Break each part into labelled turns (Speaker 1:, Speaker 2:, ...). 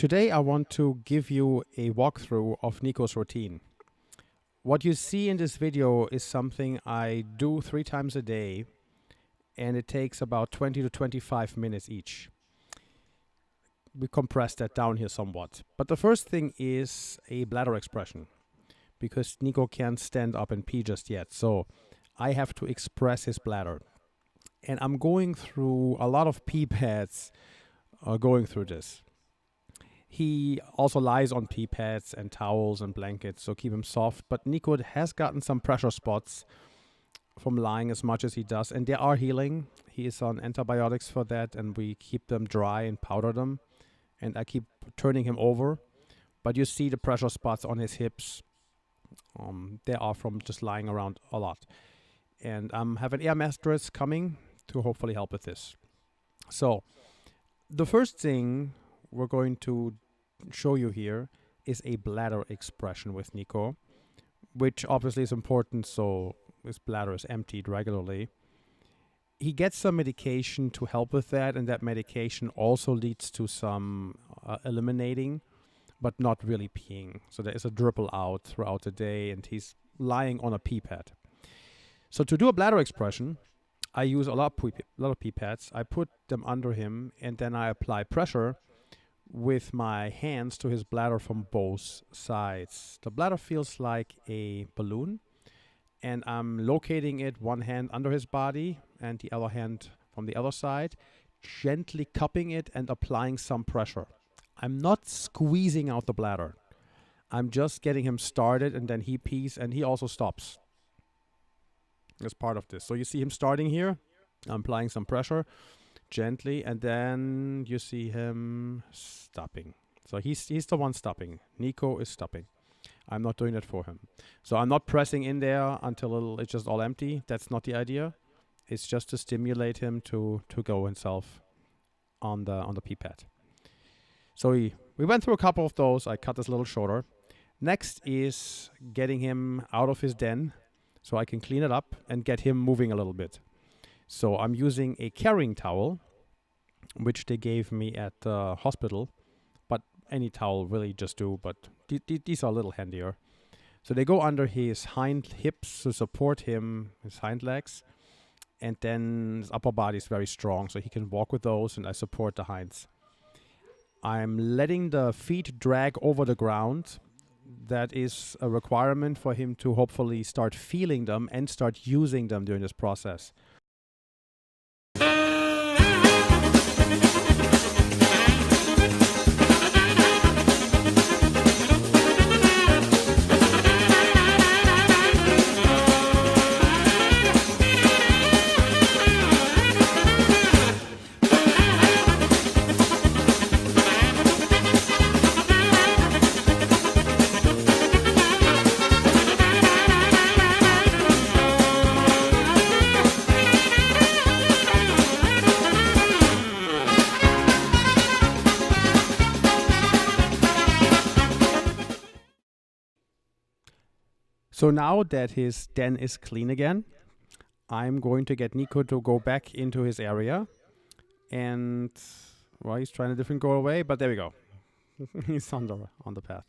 Speaker 1: Today I want to give you a walkthrough of Neko's routine. What you see in this video is something I do 3 times a day, and it takes about 20 to 25 minutes each. We compressed that down here somewhat. But the first thing is a bladder expression, because Neko can't stand up and pee just yet, so I have to express his bladder. And I'm going through a lot of pee pads going through this. He also lies on pee pads and towels and blankets, so keep him soft. But Neko has gotten some pressure spots from lying as much as he does, and they are healing. He is on antibiotics for that, and we keep them dry and powder them. And I keep turning him over. But you see the pressure spots on his hips. They are from just lying around a lot. And I have an air mattress coming to hopefully help with this. So the first thing we're going to show you here is a bladder expression with Neko, which obviously is important, so his bladder is emptied regularly. He gets some medication to help with that, and that medication also leads to some eliminating, but not really peeing. So there is a dribble out throughout the day, and he's lying on a pee pad. So to do a bladder expression, I use a lot of pee pads. I put them under him, and then I apply pressure with my hands to his bladder from both sides. The bladder feels like a balloon, and I'm locating it one hand under his body and the other hand from the other side, gently cupping it and applying some pressure. I'm not squeezing out the bladder. I'm just getting him started, and then he pees and he also stops as part of this. So you see him starting here. I'm applying some pressure gently, and then you see him stopping. So he's the one stopping. Neko is stopping. I'm not doing that for him. So I'm not pressing in there until it's just all empty. That's not the idea. It's just to stimulate him to go himself on the pee pad. So we went through a couple of those. I cut this a little shorter. Next is getting him out of his den so I can clean it up and get him moving a little bit. So I'm using a carrying towel, which they gave me at the hospital, but any towel really just do, but these are a little handier. So they go under his hind hips to support him, his hind legs, and then his upper body is very strong, so he can walk with those, and I support the hinds. I'm letting the feet drag over the ground. That is a requirement for him to hopefully start feeling them and start using them during this process. So now that his den is clean again, I'm going to get Neko to go back into his area. And, well, he's trying to go away, but there we go. He's on the path.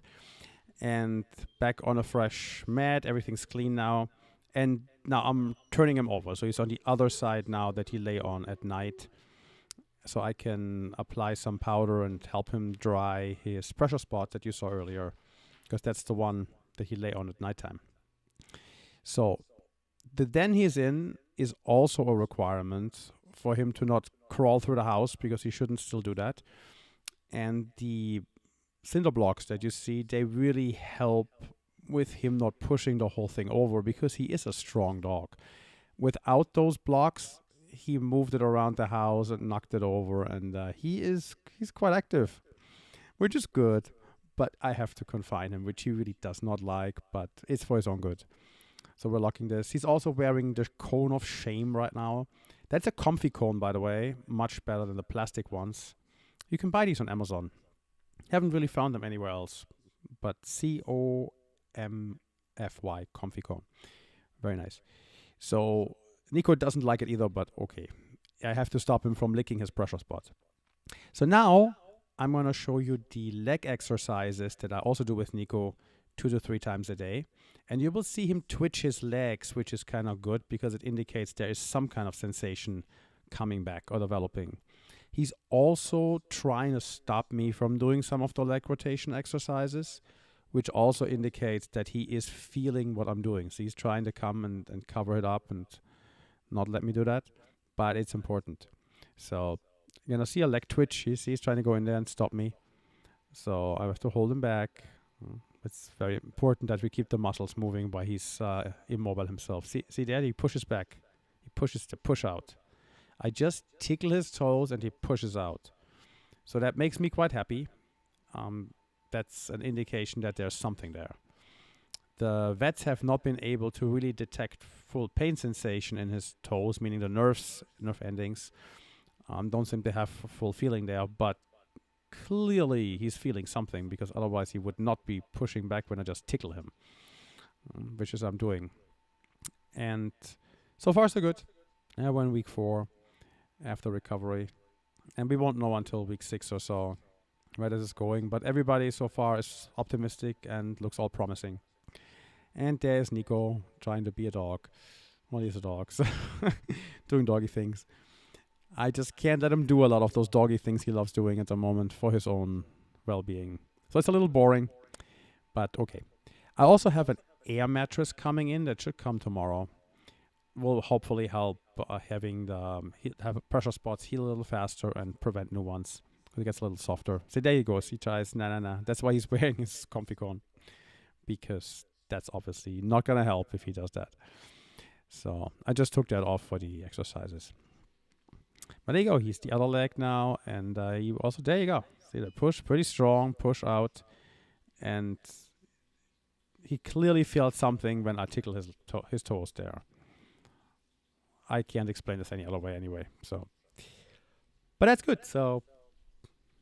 Speaker 1: And back on a fresh mat, everything's clean now. And now I'm turning him over. So he's on the other side now that he lay on at night. So I can apply some powder and help him dry his pressure spot that you saw earlier, because that's the one that he lay on at nighttime. So the den he's in is also a requirement for him to not crawl through the house, because he shouldn't still do that. And the cinder blocks that you see, they really help with him not pushing the whole thing over, because he is a strong dog. Without those blocks, he moved it around the house and knocked it over, and he's quite active, which is good. But I have to confine him, which he really does not like, but it's for his own good. So we're locking this. He's also wearing the cone of shame right now. That's a comfy cone, by the way. Much better than the plastic ones. You can buy these on Amazon. Haven't really found them anywhere else. But COMFY, comfy cone. Very nice. So Neko doesn't like it either, but okay. I have to stop him from licking his pressure spot. So now I'm going to show you the leg exercises that I also do with Neko 2 to 3 times a day. And you will see him twitch his legs, which is kind of good because it indicates there is some kind of sensation coming back or developing. He's also trying to stop me from doing some of the leg rotation exercises, which also indicates that he is feeling what I'm doing. So he's trying to come and cover it up and not let me do that, but it's important. So you're going to see a leg twitch. He's trying to go in there and stop me. So I have to hold him back. It's very important that we keep the muscles moving while he's immobile himself. See there, he pushes back. He pushes to push out. I just tickle his toes and he pushes out. So that makes me quite happy. That's an indication that there's something there. The vets have not been able to really detect full pain sensation in his toes, meaning the nerve endings don't seem to have full feeling there, but clearly he's feeling something, because otherwise he would not be pushing back when I just tickle him, which is I'm doing. And so far so good. We're in week 4 after recovery, and we won't know until week 6 or so where this is going, but everybody so far is optimistic and looks all promising. And there's Neko trying to be a dog. Well, he's a dog, so doing doggy things. I just can't let him do a lot of those doggy things he loves doing at the moment for his own well-being. So it's a little boring, but okay. I also have an air mattress coming in that should come tomorrow. Will hopefully help having the have pressure spots heal a little faster and prevent new ones. It gets a little softer. So there you go. He tries. Nah. That's why he's wearing his comfy cone, because that's obviously not gonna help if he does that. So I just took that off for the exercises. But there you go. He's the other leg now, and he also, there you go. See the push, pretty strong, push out, and he clearly felt something when I tickled his toes there. I can't explain this any other way anyway. So, but that's good. So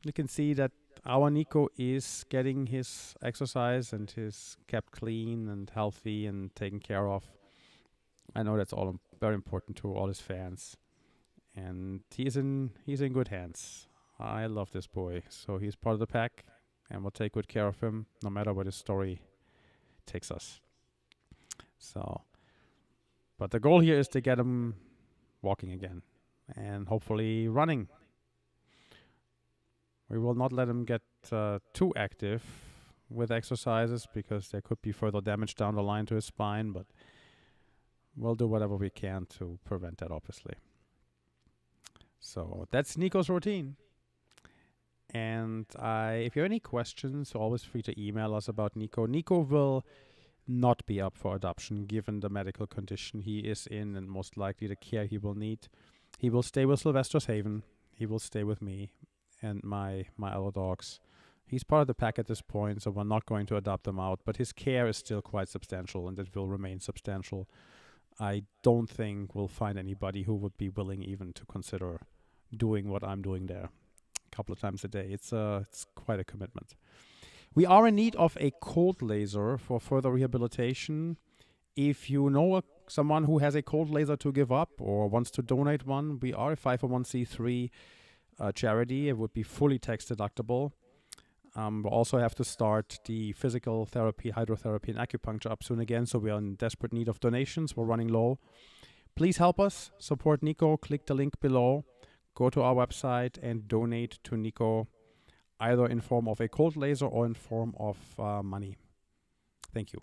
Speaker 1: you can see that our Neko is getting his exercise and is kept clean and healthy and taken care of. I know that's all very important to all his fans, and he's in good hands. I love this boy, so he's part of the pack, and we'll take good care of him no matter where the story takes us. So, but the goal here is to get him walking again and hopefully running. We will not let him get too active with exercises, because there could be further damage down the line to his spine, but we'll do whatever we can to prevent that, obviously. So that's Neko's routine. And if you have any questions, always free to email us about Neko. Neko will not be up for adoption given the medical condition he is in and most likely the care he will need. He will stay with Sylvester's Haven. He will stay with me and my other dogs. He's part of the pack at this point, so we're not going to adopt him out, but his care is still quite substantial, and it will remain substantial. I don't think we'll find anybody who would be willing even to consider doing what I'm doing there a couple of times a day. It's quite a commitment. We are in need of a cold laser for further rehabilitation. If you know someone who has a cold laser to give up or wants to donate one, we are a 501c3 charity. It would be fully tax deductible. We'll also have to start the physical therapy, hydrotherapy, and acupuncture up soon again, so we are in desperate need of donations. We're running low. Please help us support Neko. Click the link below. Go to our website and donate to Neko, either in form of a cold laser or in form of money. Thank you.